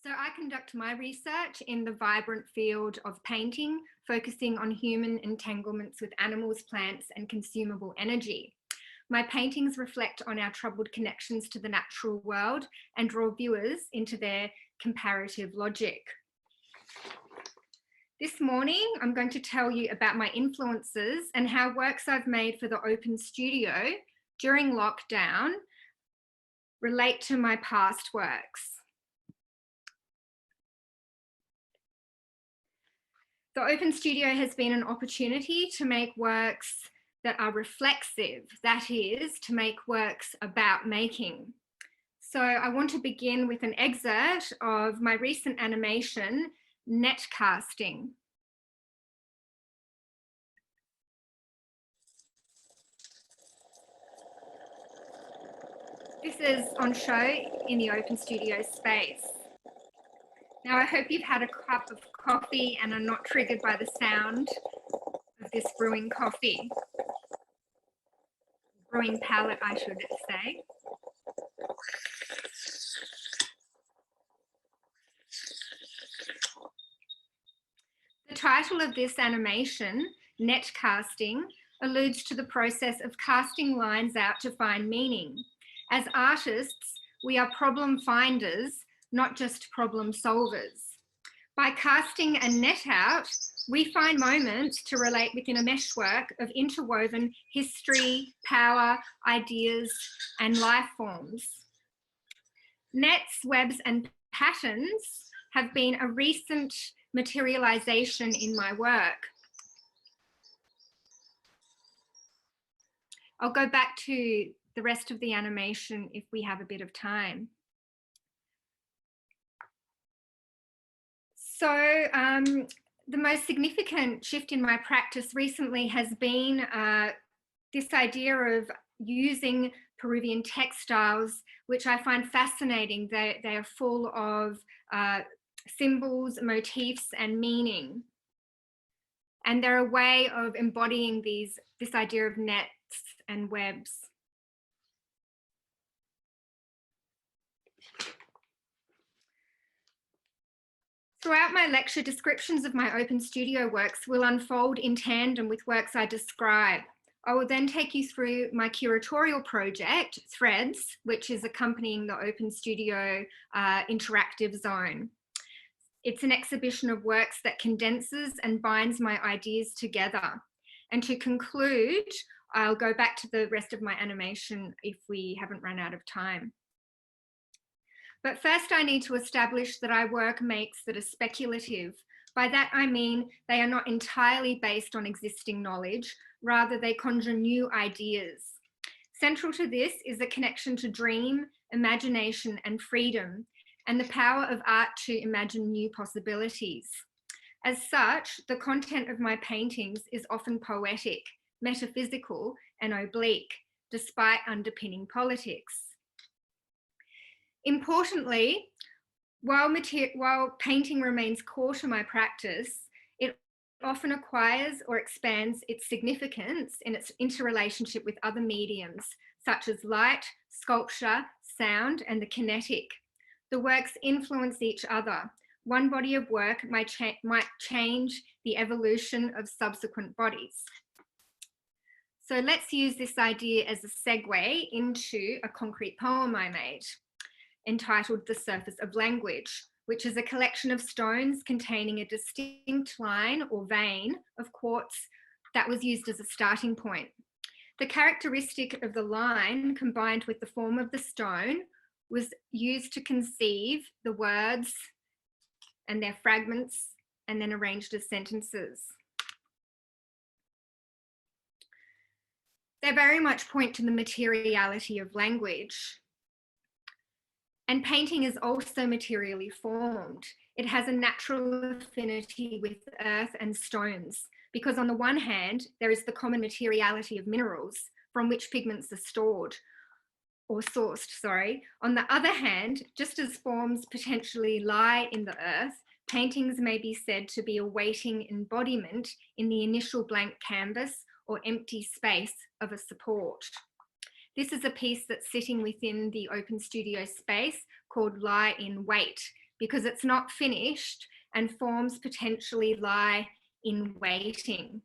So I conduct my research in the vibrant field of painting, focusing on human entanglements with animals, plants, and consumable energy. My paintings reflect on our troubled connections to the natural world and draw viewers into their comparative logic. This morning, I'm going to tell you about my influences and how works I've made for the Open Studio during lockdown relate to my past works. The Open Studio has been an opportunity to make works that are reflexive, that is, to make works about making. So I want to begin with an excerpt of my recent animation, Net Casting. This is on show in the Open Studio space. Now, I hope you've had a cup of coffee and are not triggered by the sound of this brewing coffee. Brewing palette, I should say. The title of this animation, Net Casting, alludes to the process of casting lines out to find meaning. As artists, we are problem finders, not just problem solvers. By casting a net out, we find moments to relate within a meshwork of interwoven history, power, ideas, and life forms. Nets, webs, and patterns have been a recent materialization in my work. I'll go back to the rest of the animation if we have a bit of time. So the most significant shift in my practice recently has been this idea of using Peruvian textiles, which I find fascinating. They are full of symbols, motifs, and meaning. And they're a way of embodying this idea of nets and webs. Throughout my lecture, descriptions of my Open Studio works will unfold in tandem with works I describe. I will then take you through my curatorial project, Threads, which is accompanying the Open Studio interactive zone. It's an exhibition of works that condenses and binds my ideas together. And to conclude, I'll go back to the rest of my animation if we haven't run out of time. But first I need to establish that I work makes that are speculative. By that I mean they are not entirely based on existing knowledge, rather they conjure new ideas. Central to this is a connection to dream, imagination, and freedom, and the power of art to imagine new possibilities. As such, the content of my paintings is often poetic, metaphysical, and oblique, despite underpinning politics. Importantly, while painting remains core to my practice, it often acquires or expands its significance in its interrelationship with other mediums, such as light, sculpture, sound, and the kinetic. The works influence each other. One body of work might change the evolution of subsequent bodies. So let's use this idea as a segue into a concrete poem I made, entitled The Surface of Language, which is a collection of stones containing a distinct line or vein of quartz that was used as a starting point. The characteristic of the line combined with the form of the stone was used to conceive the words and their fragments and then arranged as sentences. They very much point to the materiality of language. And painting is also materially formed. It has a natural affinity with earth and stones, because on the one hand, there is the common materiality of minerals from which pigments are stored or sourced, sorry. On the other hand, just as forms potentially lie in the earth, paintings may be said to be awaiting embodiment in the initial blank canvas or empty space of a support. This is a piece that's sitting within the Open Studio space called Lie in Wait, because it's not finished and forms potentially lie in waiting.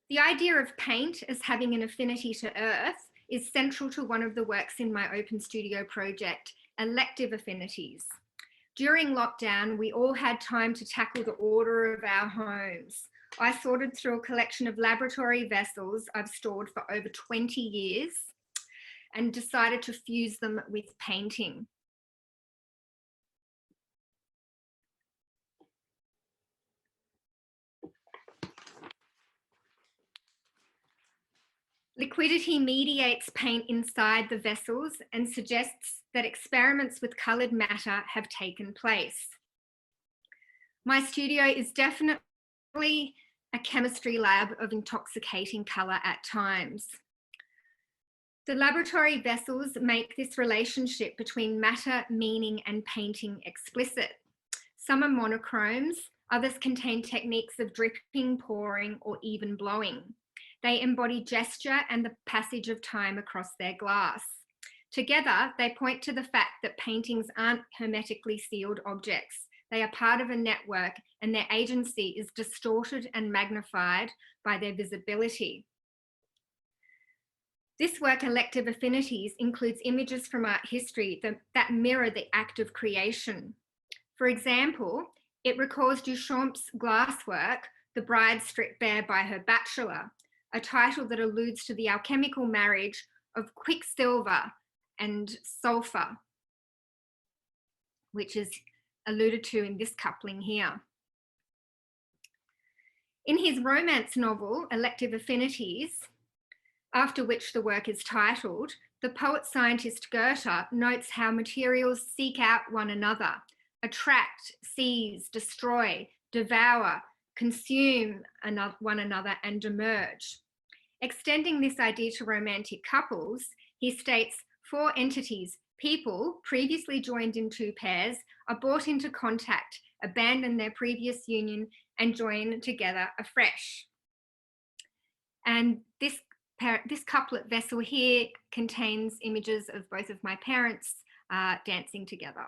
The idea of paint as having an affinity to earth is central to one of the works in my Open Studio project, Elective Affinities. During lockdown, we all had time to tackle the order of our homes. I sorted through a collection of laboratory vessels I've stored for over 20 years and decided to fuse them with painting. Liquidity mediates paint inside the vessels and suggests that experiments with coloured matter have taken place. My studio is definitely a chemistry lab of intoxicating colour at times. The laboratory vessels make this relationship between matter, meaning, and painting explicit. Some are monochromes, others contain techniques of dripping, pouring, or even blowing. They embody gesture and the passage of time across their glass. Together, they point to the fact that paintings aren't hermetically sealed objects. They are part of a network, and their agency is distorted and magnified by their visibility. This work, Elective Affinities, includes images from art history that mirror the act of creation. For example, it recalls Duchamp's glasswork, The Bride Stripped Bare by Her Bachelor, a title that alludes to the alchemical marriage of quicksilver and sulfur, which is alluded to in this coupling here. In his romance novel, Elective Affinities, after which the work is titled, the poet-scientist Goethe notes how materials seek out one another, attract, seize, destroy, devour, consume one another, and emerge. Extending this idea to romantic couples, he states 4 entities, people previously joined in 2 pairs, are brought into contact, abandon their previous union, and join together afresh. And this couplet vessel here contains images of both of my parents dancing together.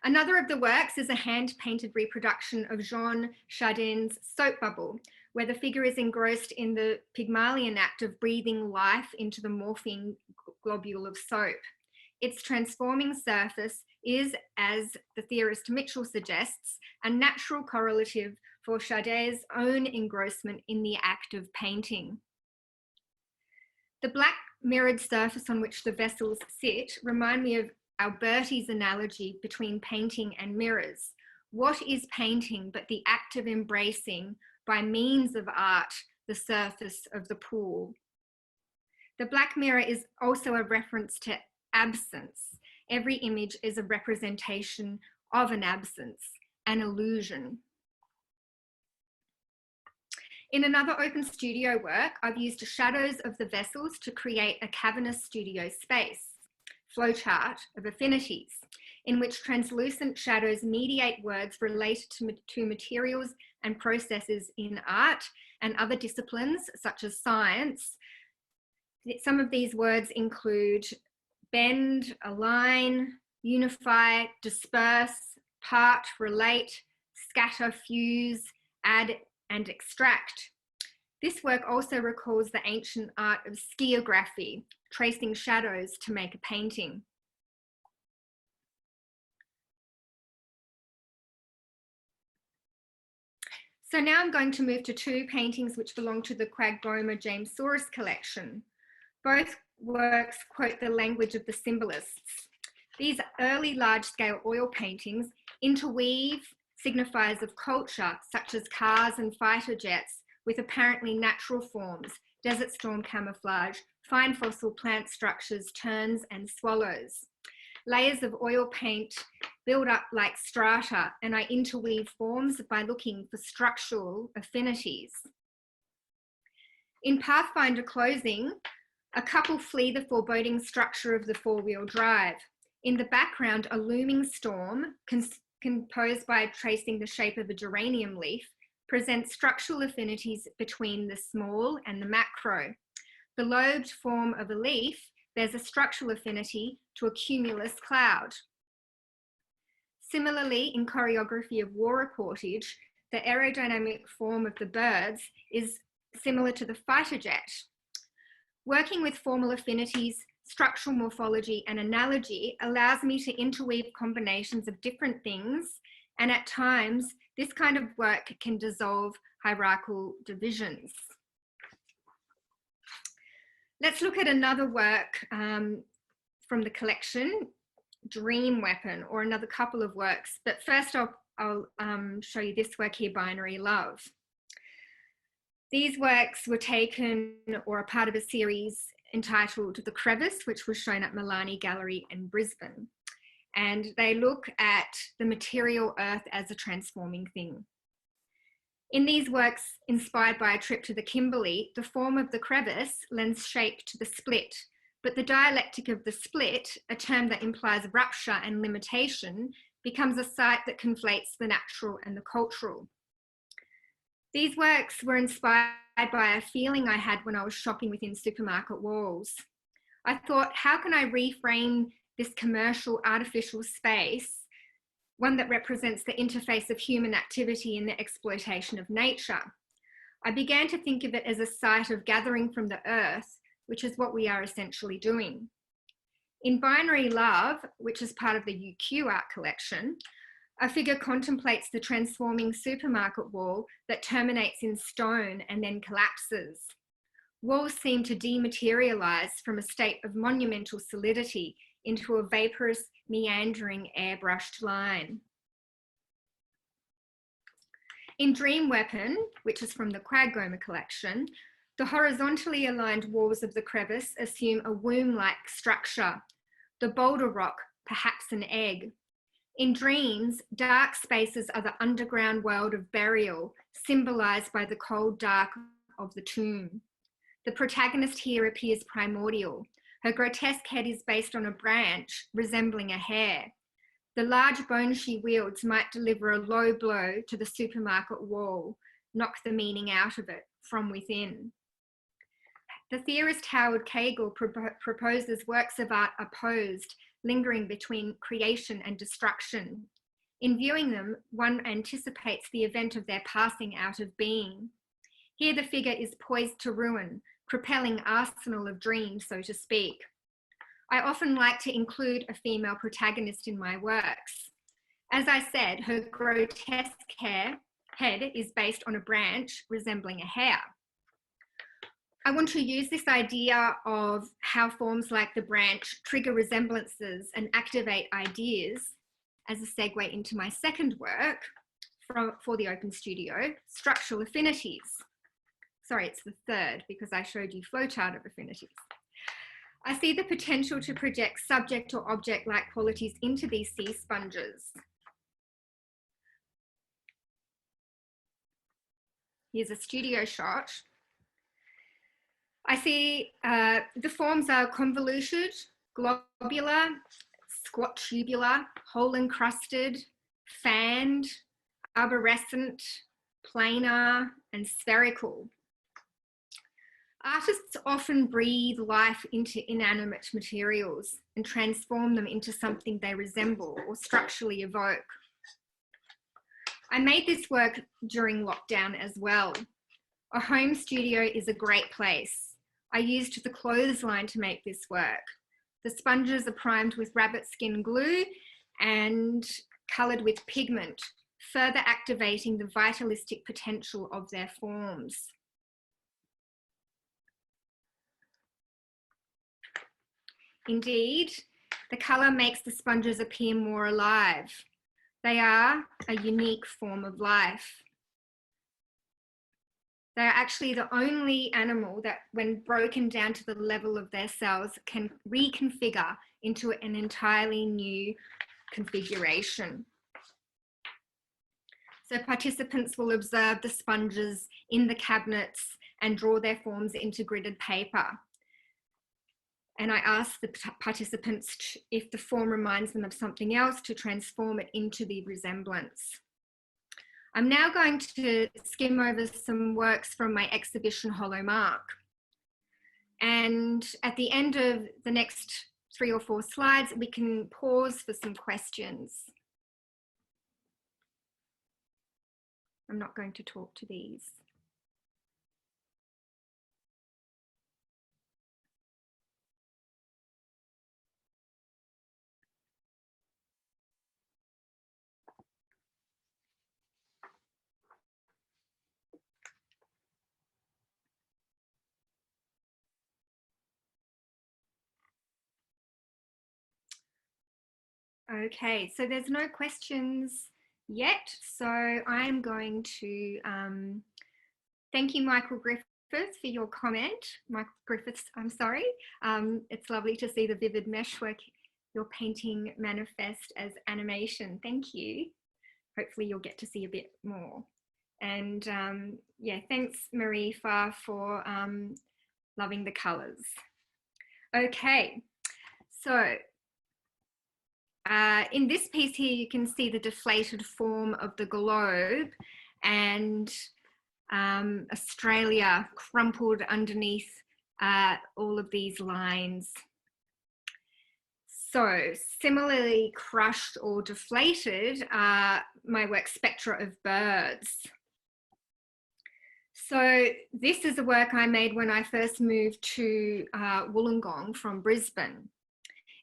Another of the works is a hand-painted reproduction of Jean Chardin's Soap Bubble, where the figure is engrossed in the Pygmalion act of breathing life into the morphine globule of soap. Its transforming surface is, as the theorist Mitchell suggests, a natural correlative for Chardin's own engrossment in the act of painting. The black mirrored surface on which the vessels sit remind me of Alberti's analogy between painting and mirrors. What is painting but the act of embracing, by means of art, the surface of the pool? The black mirror is also a reference to absence. Every image is a representation of an absence, an illusion. In another Open Studio work, I've used shadows of the vessels to create a cavernous studio space, flowchart of affinities, in which translucent shadows mediate words related to materials and processes in art and other disciplines such as science. Some of these words include bend, align, unify, disperse, part, relate, scatter, fuse, add, and extract. This work also recalls the ancient art of skiography, tracing shadows to make a painting. So now I'm going to move to 2 paintings which belong to the Quagoma collection. Both works quote the language of the symbolists. These early large-scale oil paintings interweave signifiers of culture, such as cars and fighter jets, with apparently natural forms, desert storm camouflage, fine fossil plant structures, terns, and swallows. Layers of oil paint build up like strata, and I interweave forms by looking for structural affinities. In Pathfinder Closing, a couple flee the foreboding structure of the 4-wheel drive. In the background, a looming storm, composed by tracing the shape of a geranium leaf, presents structural affinities between the small and the macro. The lobed form of a leaf bears a structural affinity to a cumulus cloud. Similarly, in choreography of war reportage, the aerodynamic form of the birds is similar to the fighter jet. Working with formal affinities, structural morphology, and analogy allows me to interweave combinations of different things, and at times, this kind of work can dissolve hierarchical divisions. Let's look at another work from the collection, Dream Weapon, or another couple of works. But first I'll show you this work here, Binary Love. These works were taken or are part of a series entitled The Crevice, which was shown at Milani Gallery in Brisbane. And they look at the material earth as a transforming thing. In these works, inspired by a trip to the Kimberley, the form of the crevice lends shape to the split, but the dialectic of the split, a term that implies rupture and limitation, becomes a site that conflates the natural and the cultural. These works were inspired by a feeling I had when I was shopping within supermarket walls. I thought, how can I reframe this commercial artificial space, one that represents the interface of human activity and the exploitation of nature? I began to think of it as a site of gathering from the earth, which is what we are essentially doing. In Binary Love, which is part of the UQ art collection, a figure contemplates the transforming supermarket wall that terminates in stone and then collapses. Walls seem to dematerialize from a state of monumental solidity into a vaporous, meandering, airbrushed line. In Dream Weapon, which is from the Quagoma collection, the horizontally aligned walls of the crevice assume a womb-like structure, the boulder rock, perhaps an egg. In dreams, dark spaces are the underground world of burial, symbolized by the cold dark of the tomb. The protagonist here appears primordial. Her grotesque head is based on a branch resembling a hair. The large bone she wields might deliver a low blow to the supermarket wall, knock the meaning out of it from within. The theorist Howard Cagle proposes works of art are posed, lingering between creation and destruction. In viewing them, one anticipates the event of their passing out of being. Here the figure is poised to ruin, propelling arsenal of dreams, so to speak. I often like to include a female protagonist in my works. As I said, her grotesque head is based on a branch resembling a hair. I want to use this idea of how forms like the branch trigger resemblances and activate ideas as a segue into my second work for the Open Studio, Structural Affinities. Sorry, it's the third because I showed you flowchart of affinities. I see the potential to project subject or object-like qualities into these sea sponges. Here's a studio shot. I see the forms are convoluted, globular, squat tubular, hole encrusted, fanned, arborescent, planar, and spherical. Artists often breathe life into inanimate materials and transform them into something they resemble or structurally evoke. I made this work during lockdown as well. A home studio is a great place. I used the clothesline to make this work. The sponges are primed with rabbit skin glue and coloured with pigment, further activating the vitalistic potential of their forms. Indeed, the colour makes the sponges appear more alive. They are a unique form of life. They are actually the only animal that, when broken down to the level of their cells, can reconfigure into an entirely new configuration. So participants will observe the sponges in the cabinets and draw their forms into gridded paper. And I ask the participants if the form reminds them of something else to transform it into the resemblance. I'm now going to skim over some works from my exhibition Hollow Mark. And at the end of the next 3 or 4 slides, we can pause for some questions. I'm not going to talk to these. Okay, so there's no questions yet. So I'm going to thank you, Michael Griffiths, for your comment. Michael Griffiths, I'm sorry. It's lovely to see the vivid meshwork your painting manifest as animation. Thank you. Hopefully you'll get to see a bit more. And yeah, thanks Marie Farr for loving the colours. Okay, so in this piece here, you can see the deflated form of the globe and Australia crumpled underneath all of these lines. So similarly crushed or deflated are my work Spectra of Birds. So this is a work I made when I first moved to Wollongong from Brisbane.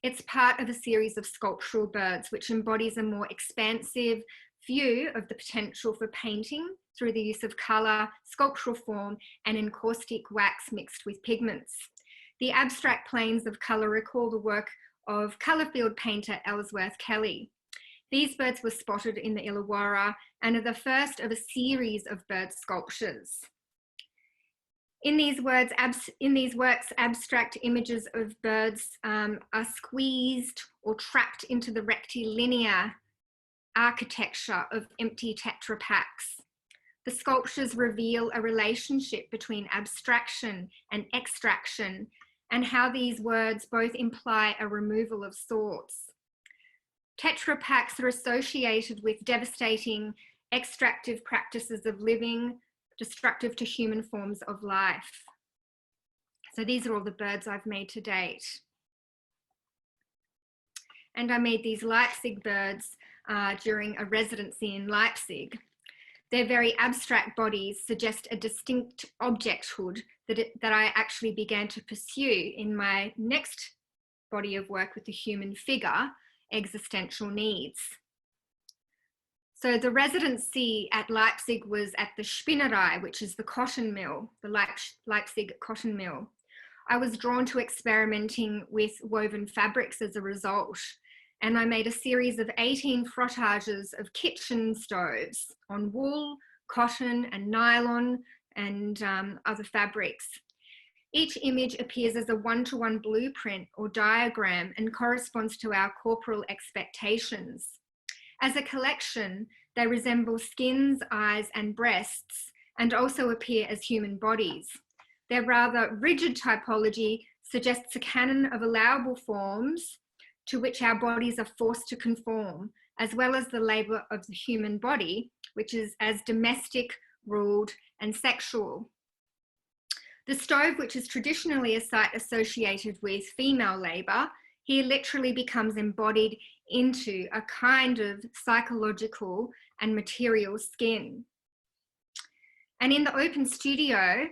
It's part of a series of sculptural birds which embodies a more expansive view of the potential for painting through the use of colour, sculptural form and encaustic wax mixed with pigments. The abstract planes of colour recall the work of colourfield painter Madeleine Kelly. These birds were spotted in the Illawarra and are the first of a series of bird sculptures. In these works, abstract images of birds are squeezed or trapped into the rectilinear architecture of empty Tetra Paks. The sculptures reveal a relationship between abstraction and extraction and how these words both imply a removal of sorts. Tetra Paks are associated with devastating extractive practices of living, destructive to human forms of life. So these are all the birds I've made to date. And I made these Leipzig birds during a residency in Leipzig. Their very abstract bodies suggest a distinct objecthood that I actually began to pursue in my next body of work with the human figure, Existential Needs. So the residency at Leipzig was at the Spinnerei, which is the cotton mill, the Leipzig cotton mill. I was drawn to experimenting with woven fabrics as a result, and I made a series of 18 frottages of kitchen stoves on wool, cotton and nylon and other fabrics. Each image appears as a one-to-one blueprint or diagram and corresponds to our corporal expectations. As a collection, they resemble skins, eyes, and breasts, and also appear as human bodies. Their rather rigid typology suggests a canon of allowable forms to which our bodies are forced to conform, as well as the labor of the human body, which is as domestic, ruled, and sexual. The stove, which is traditionally a site associated with female labor, here literally becomes embodied into a kind of psychological and material skin. And in the open studio,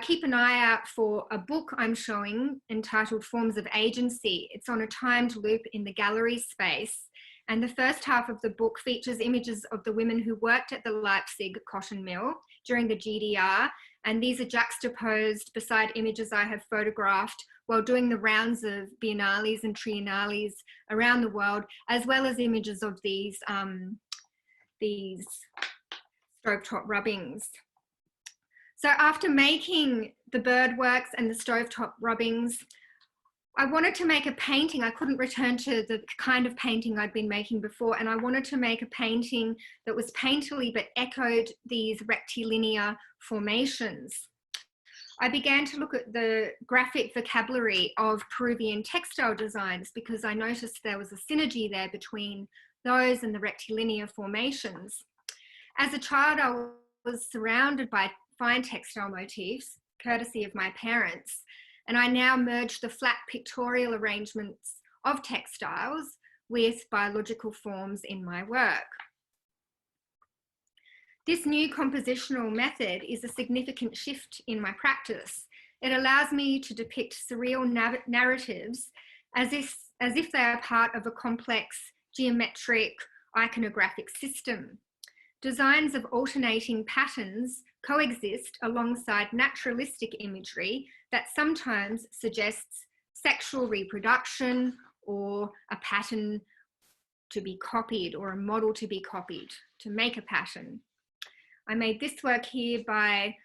keep an eye out for a book I'm showing entitled Forms of Agency. It's on a timed loop in the gallery space. And the first half of the book features images of the women who worked at the Leipzig cotton mill during the GDR. And these are juxtaposed beside images I have photographed while doing the rounds of biennales and triennales around the world, as well as images of these stovetop rubbings. So after making the bird works and the stovetop rubbings, I wanted to make a painting. I couldn't return to the kind of painting I'd been making before, and I wanted to make a painting that was painterly but echoed these rectilinear formations. I began to look at the graphic vocabulary of Peruvian textile designs because I noticed there was a synergy there between those and the rectilinear formations. As a child, I was surrounded by fine textile motifs, courtesy of my parents, and I now merge the flat pictorial arrangements of textiles with biological forms in my work. This new compositional method is a significant shift in my practice. It allows me to depict surreal narratives as if they are part of a complex geometric iconographic system. Designs of alternating patterns coexist alongside naturalistic imagery that sometimes suggests sexual reproduction or a pattern to be copied or a model to be copied to make a pattern. I made this work here by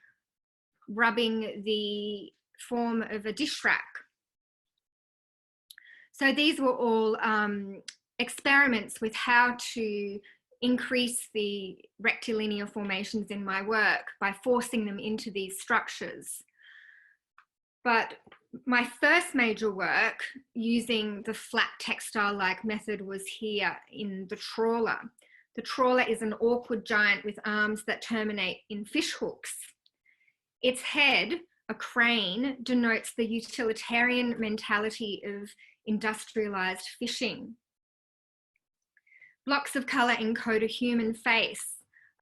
rubbing the form of a dish rack. So these were all experiments with how to increase the rectilinear formations in my work by forcing them into these structures. But my first major work using the flat textile-like method was here in the trawler. The trawler is an awkward giant with arms that terminate in fish hooks. Its head, a crane, denotes the utilitarian mentality of industrialized fishing. Blocks of colour encode a human face.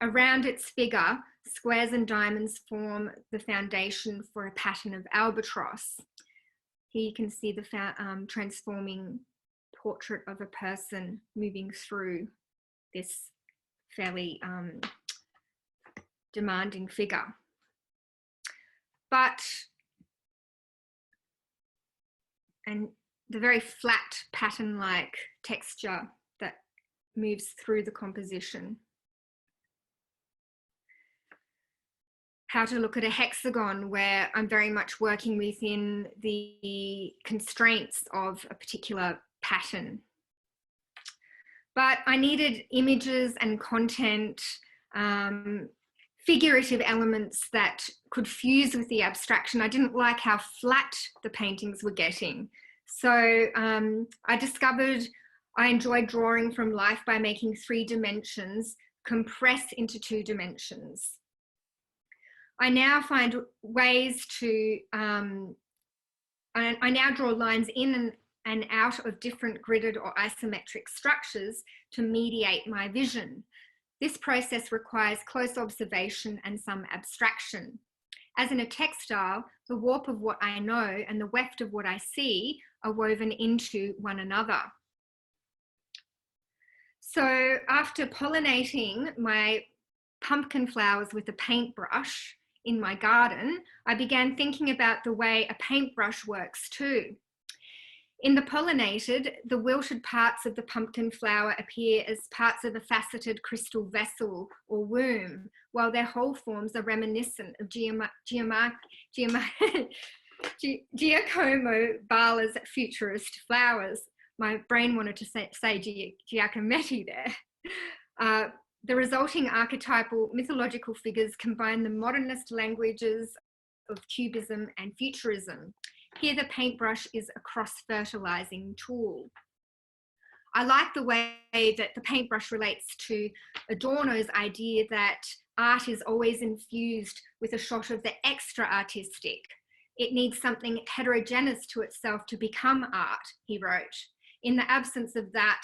Around its figure, squares and diamonds form the foundation for a pattern of albatross. Here you can see the transforming portrait of a person moving through this fairly demanding figure. And the very flat pattern-like texture that moves through the composition. How to look at a hexagon where I'm very much working within the constraints of a particular pattern. But I needed images and content, figurative elements that could fuse with the abstraction. I didn't like how flat the paintings were getting. So I discovered I enjoyed drawing from life by making 3 dimensions compress into 2 dimensions. I now find ways to, I now draw lines in and out of different gridded or isometric structures to mediate my vision. This process requires close observation and some abstraction. As in a textile, the warp of what I know and the weft of what I see are woven into one another. So after pollinating my pumpkin flowers with a paintbrush in my garden, I began thinking about the way a paintbrush works too. In the pollinated, the wilted parts of the pumpkin flower appear as parts of a faceted crystal vessel or womb, while their whole forms are reminiscent of Giacomo-Bala's futurist flowers. My brain wanted to say Giacometti there. The resulting archetypal mythological figures combine the modernist languages of cubism and futurism. Here, the paintbrush is a cross-fertilizing tool. I like the way that the paintbrush relates to Adorno's idea that art is always infused with a shot of the extra artistic. It needs something heterogeneous to itself to become art, he wrote. In the absence of that,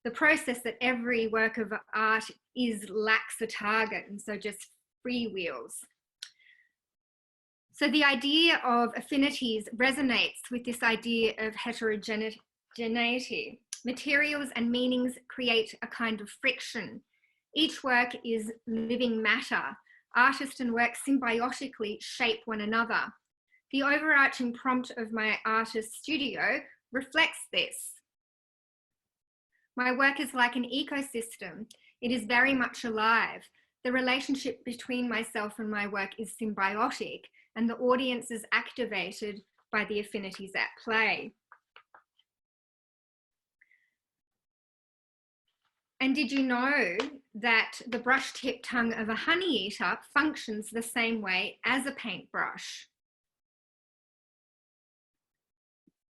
the process that every work of art is lacks a target and so just freewheels. So the idea of affinities resonates with this idea of heterogeneity. Materials and meanings create a kind of friction. Each work is living matter. Artist and work symbiotically shape one another. The overarching prompt of my artist studio reflects this. My work is like an ecosystem. It is very much alive. The relationship between myself and my work is symbiotic, and the audience is activated by the affinities at play. And did you know that the brush tip tongue of a honeyeater functions the same way as a paintbrush?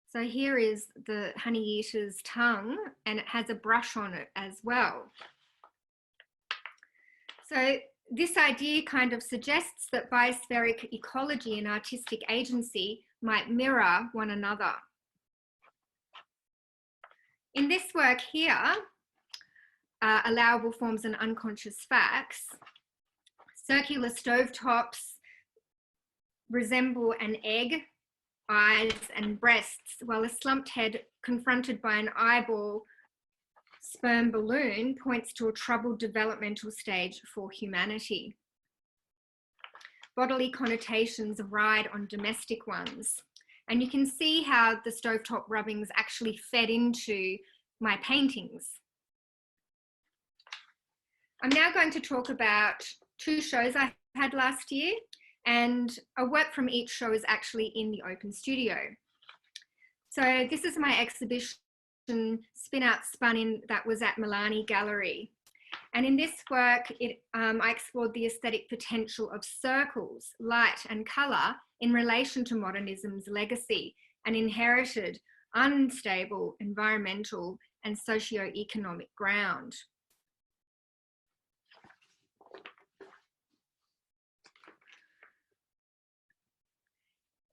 So here is the honeyeater's tongue, and it has a brush on it as well. So this idea kind of suggests that biospheric ecology and artistic agency might mirror one another. In this work here, Allowable Forms and Unconscious Facts, circular stovetops resemble an egg, eyes and breasts, while a slumped head confronted by an eyeball sperm balloon points to a troubled developmental stage for humanity. Bodily connotations ride on domestic ones. And you can see how the stovetop rubbings actually fed into my paintings. I'm now going to talk about 2 shows I had last year, and a work from each show is actually in the open studio. So this is my exhibition Spin Out Spun In that was at Milani Gallery. And in this work, I explored the aesthetic potential of circles, light and colour in relation to modernism's legacy and inherited unstable environmental and socio-economic ground.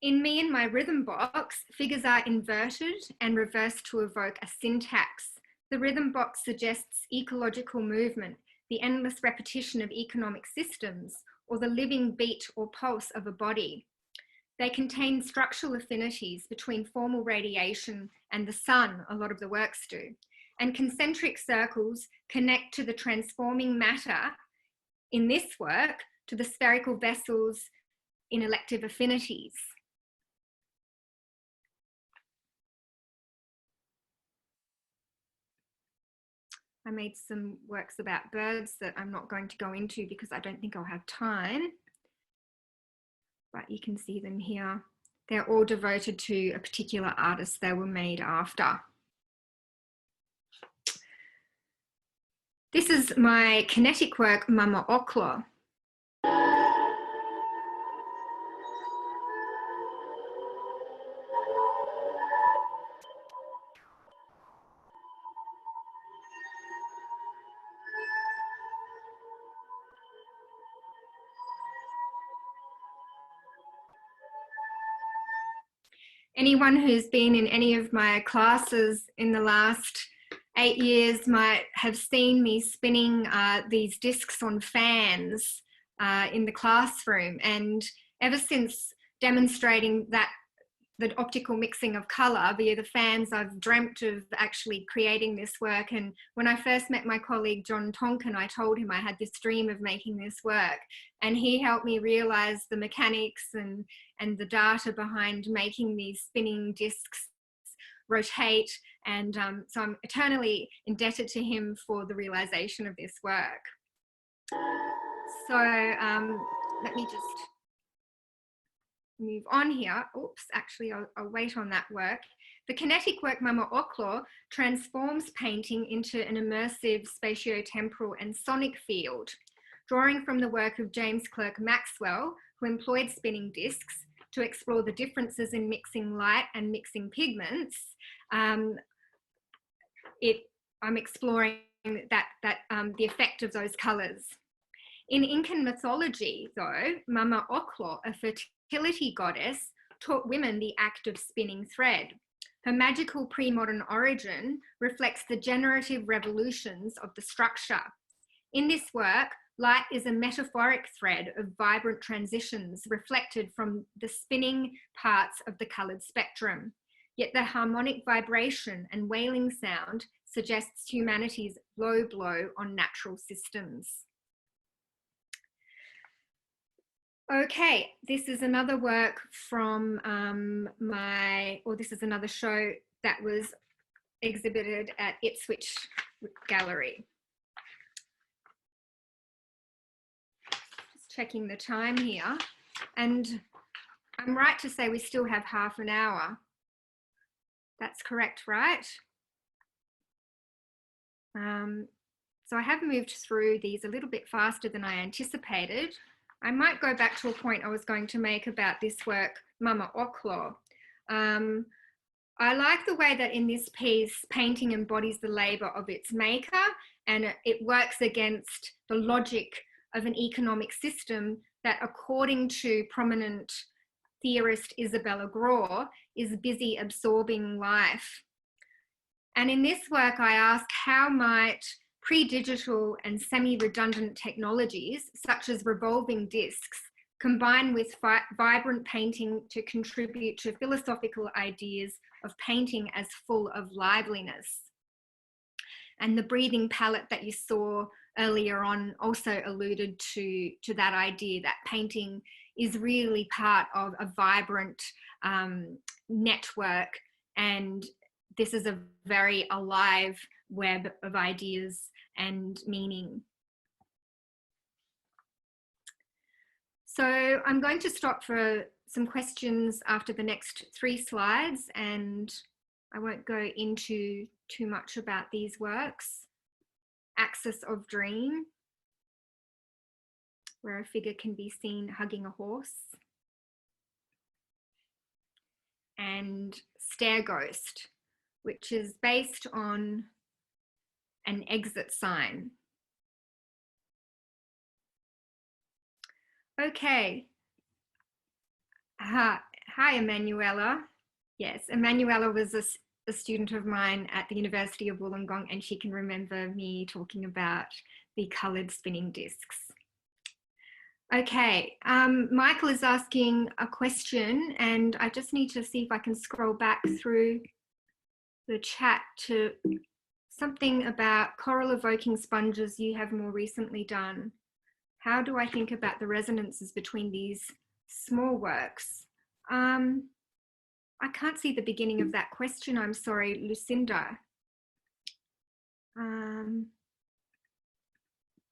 In Me and My Rhythm Box, figures are inverted and reversed to evoke a syntax. The rhythm box suggests ecological movement, the endless repetition of economic systems, or the living beat or pulse of a body. They contain structural affinities between formal radiation and the sun, a lot of the works do, and concentric circles connect to the transforming matter in this work to the spherical vessels in elective affinities. I made some works about birds that I'm not going to go into because I don't think I'll have time, but you can see them here. They're all devoted to a particular artist they were made after. This is my kinetic work, Mama Oklo. Anyone who's been in any of my classes in the last 8 years might have seen me spinning these discs on fans in the classroom. And ever since demonstrating that the optical mixing of colour via the fans, I've dreamt of actually creating this work. And when I first met my colleague John Tonkin, I told him I had this dream of making this work, and he helped me realise the mechanics and the data behind making these spinning discs rotate. And so I'm eternally indebted to him for the realisation of this work. So let me just move on here. Oops, actually I'll wait on that work. The kinetic work Mama Oklo transforms painting into an immersive spatio-temporal and sonic field, drawing from the work of James Clerk Maxwell, who employed spinning discs to explore the differences in mixing light and mixing pigments. I'm exploring the effect of those colours. In Incan mythology, though, Mama Oklo, a fertility goddess, taught women the act of spinning thread. Her magical pre-modern origin reflects the generative revolutions of the structure. In this work, light is a metaphoric thread of vibrant transitions reflected from the spinning parts of the coloured spectrum. Yet the harmonic vibration and wailing sound suggests humanity's low blow on natural systems. Okay, this is another work from this is another show that was exhibited at Ipswich Gallery. Just checking the time here, and I'm right to say we still have half an hour. That's correct, right? So I have moved through these a little bit faster than I anticipated. I might go back to a point I was going to make about this work, Mama Oklo. I like the way that in this piece, painting embodies the labour of its maker, and it works against the logic of an economic system that, according to prominent theorist Isabella Graw, is busy absorbing life. And in this work, I ask, how might pre-digital and semi-redundant technologies, such as revolving discs, combine with vibrant painting to contribute to philosophical ideas of painting as full of liveliness? And the breathing palette that you saw earlier on also alluded to that idea that painting is really part of a vibrant network, and this is a very alive web of ideas and meaning. So I'm going to stop for some questions after the next 3 slides, and I won't go into too much about these works. Axis of Dream, where a figure can be seen hugging a horse. And Stair Ghost, which is based on an exit sign. Okay. Hi, Emanuela. Yes, Emanuela was a student of mine at the University of Wollongong, and she can remember me talking about the coloured spinning discs. Okay, Michael is asking a question, and I just need to see if I can scroll back through the chat to something about coral evoking sponges you have more recently done. How do I think about the resonances between these small works? I can't see the beginning of that question, I'm sorry, Lucinda.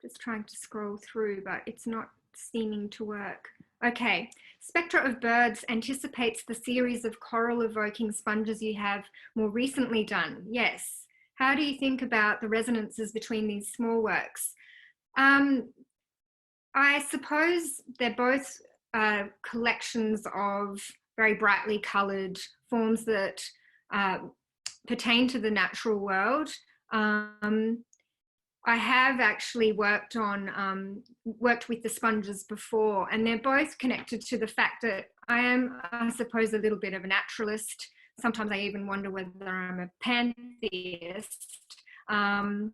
Just trying to scroll through, but it's not seeming to work. Okay, Spectra of Birds anticipates the series of coral evoking sponges you have more recently done. Yes. How do you think about the resonances between these small works? I suppose they're both collections of very brightly coloured forms that pertain to the natural world. I have actually worked with the sponges before, and they're both connected to the fact that I am, I suppose, a little bit of a naturalist. Sometimes I even wonder whether I'm a pantheist. And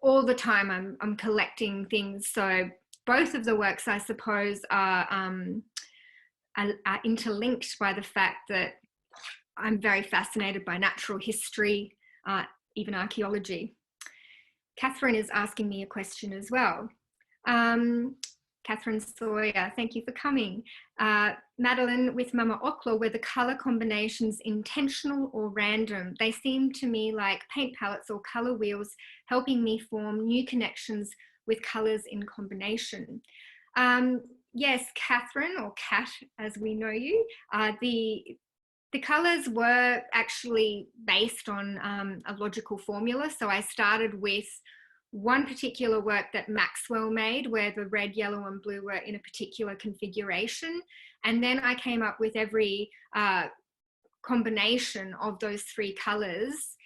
all the time I'm collecting things. So both of the works, I suppose, are interlinked by the fact that I'm very fascinated by natural history, even archaeology. Catherine is asking me a question as well. Catherine Sawyer, thank you for coming. Madeleine, with Mama Okla, were the colour combinations intentional or random? They seem to me like paint palettes or colour wheels, helping me form new connections with colours in combination. Yes, Catherine, or Kat as we know you, the colours were actually based on a logical formula. So I started with one particular work that Maxwell made, where the red, yellow and blue were in a particular configuration. And then I came up with every combination of those 3 colours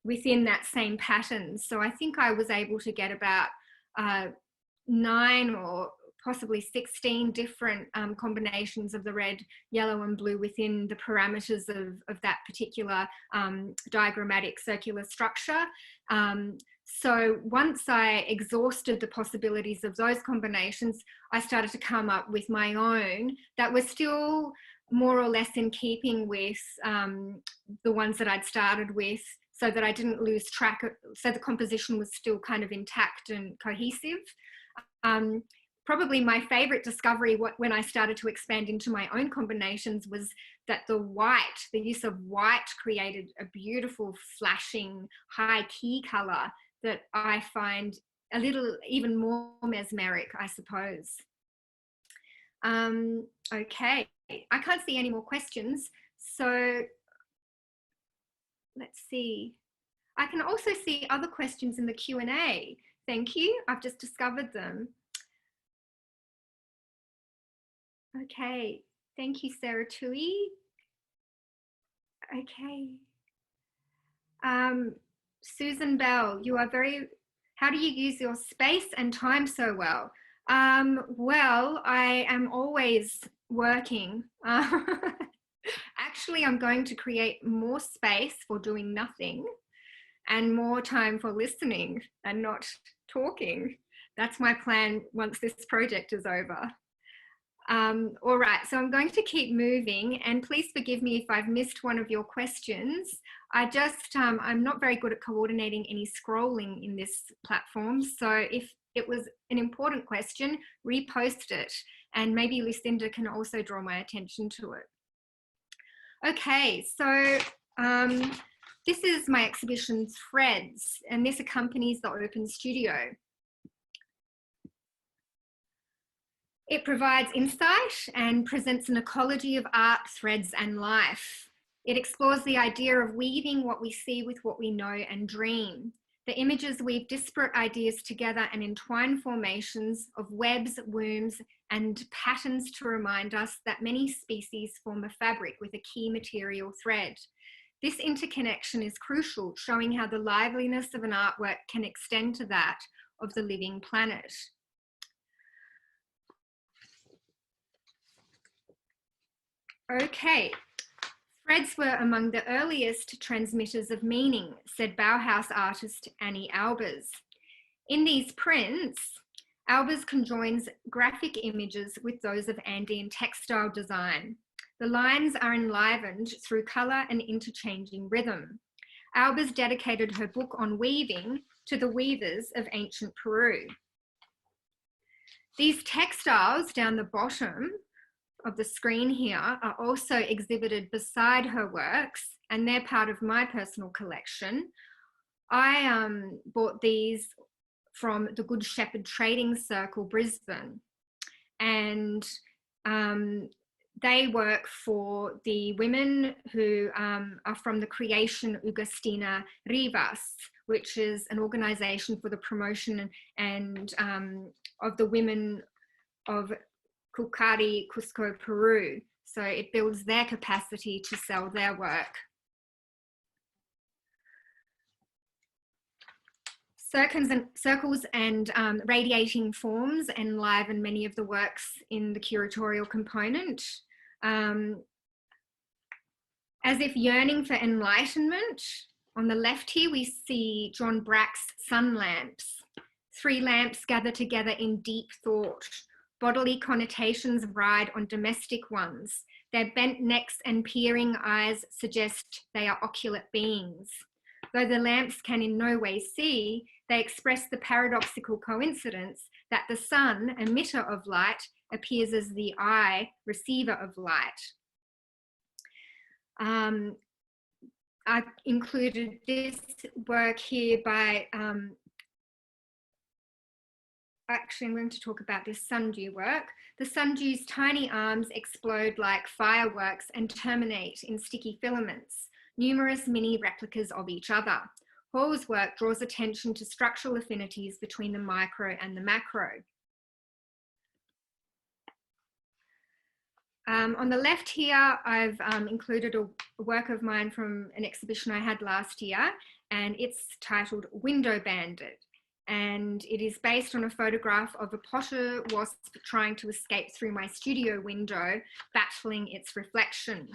within that same pattern. So I think I was able to get about 9 or possibly 16 different combinations of the red, yellow and blue within the parameters of that particular diagrammatic circular structure. So once I exhausted the possibilities of those combinations, I started to come up with my own that was still more or less in keeping with the ones that I'd started with, so that I didn't lose track of, so the composition was still kind of intact and cohesive. Probably my favorite discovery when I started to expand into my own combinations was that the use of white created a beautiful flashing high key color that I find a little even more mesmeric, I suppose. Okay, I can't see any more questions. So let's see. I can also see other questions in the Q&A. Thank you, I've just discovered them. Okay, thank you, Sarah Tui. Okay. Susan Bell, you are very How do you use your space and time so well? Well, I am always working. Actually, I'm going to create more space for doing nothing and more time for listening and not talking. That's my plan once this project is over. All right, so I'm going to keep moving, and please forgive me if I've missed one of your questions. I'm not very good at coordinating any scrolling in this platform, so if it was an important question, repost it, and maybe Lucinda can also draw my attention to it. Okay, so this is my exhibition Threads, and this accompanies the Open Studio. It provides insight and presents an ecology of art, threads, and life. It explores the idea of weaving what we see with what we know and dream. The images weave disparate ideas together and entwine formations of webs, wombs, and patterns to remind us that many species form a fabric with a key material thread. This interconnection is crucial, showing how the liveliness of an artwork can extend to that of the living planet. Okay, threads were among the earliest transmitters of meaning, said Bauhaus artist Annie Albers. In these prints, Albers conjoins graphic images with those of Andean textile design. The lines are enlivened through colour and interchanging rhythm. Albers dedicated her book on weaving to the weavers of ancient Peru. These textiles down the bottom of the screen here are also exhibited beside her works, and they're part of my personal collection. I bought these from the Good Shepherd Trading Circle, Brisbane, and they work for the women who are from the Creation Agustina Rivas, which is an organisation for the promotion and of the women of Cucari, Cusco, Peru. So it builds their capacity to sell their work. Circles and radiating forms enliven many of the works in the curatorial component. As if yearning for enlightenment, on the left here we see John Brack's sun lamps. 3 lamps gather together in deep thought. Bodily connotations ride on domestic ones. Their bent necks and peering eyes suggest they are oculate beings. Though the lamps can in no way see, they express the paradoxical coincidence that the sun, emitter of light, appears as the eye, receiver of light. I've included this work here by actually, I'm going to talk about this sundew work. The sundew's tiny arms explode like fireworks and terminate in sticky filaments, numerous mini replicas of each other. Hall's work draws attention to structural affinities between the micro and the macro. On the left here, I've included a work of mine from an exhibition I had last year, and it's titled Window Bandit. And it is based on a photograph of a potter wasp trying to escape through my studio window, battling its reflection.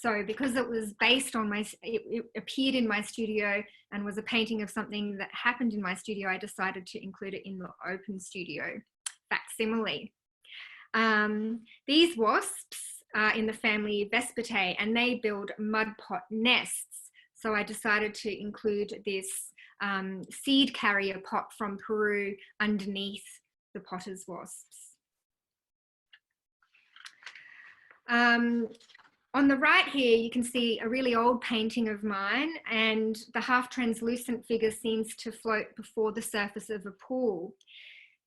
So because it was based on it appeared in my studio and was a painting of something that happened in my studio, I decided to include it in the Open Studio facsimile. These wasps are in the family Vespertae, and they build mud pot nests. So I decided to include this seed carrier pot from Peru underneath the potter's wasps. On the right here, you can see a really old painting of mine, and the half translucent figure seems to float before the surface of a pool.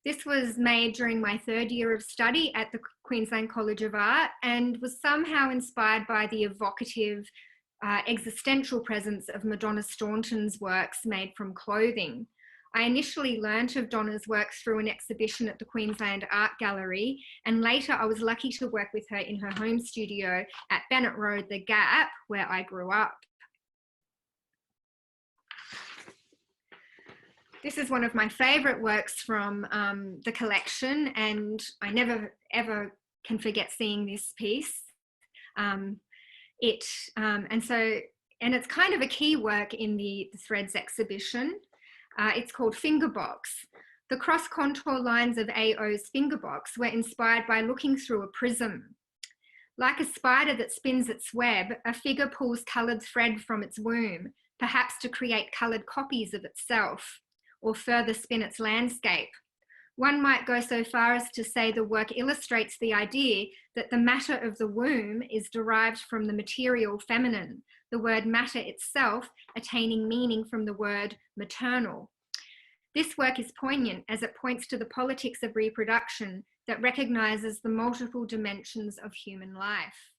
This was made during my 3rd year of study at the Queensland College of Art and was somehow inspired by the evocative existential presence of Madonna Staunton's works made from clothing. I initially learnt of Donna's works through an exhibition at the Queensland Art Gallery, and later I was lucky to work with her in her home studio at Bennett Road, The Gap, where I grew up. This is one of my favourite works from the collection, and I never ever can forget seeing this piece. And it's kind of a key work in the Threads exhibition. It's called Fingerbox. The cross-contour lines of AO's Fingerbox were inspired by looking through a prism. Like a spider that spins its web, a figure pulls coloured thread from its womb, perhaps to create coloured copies of itself, or further spin its landscape. One might go so far as to say the work illustrates the idea that the matter of the womb is derived from the material feminine, the word matter itself attaining meaning from the word maternal. This work is poignant as it points to the politics of reproduction that recognises the multiple dimensions of human life.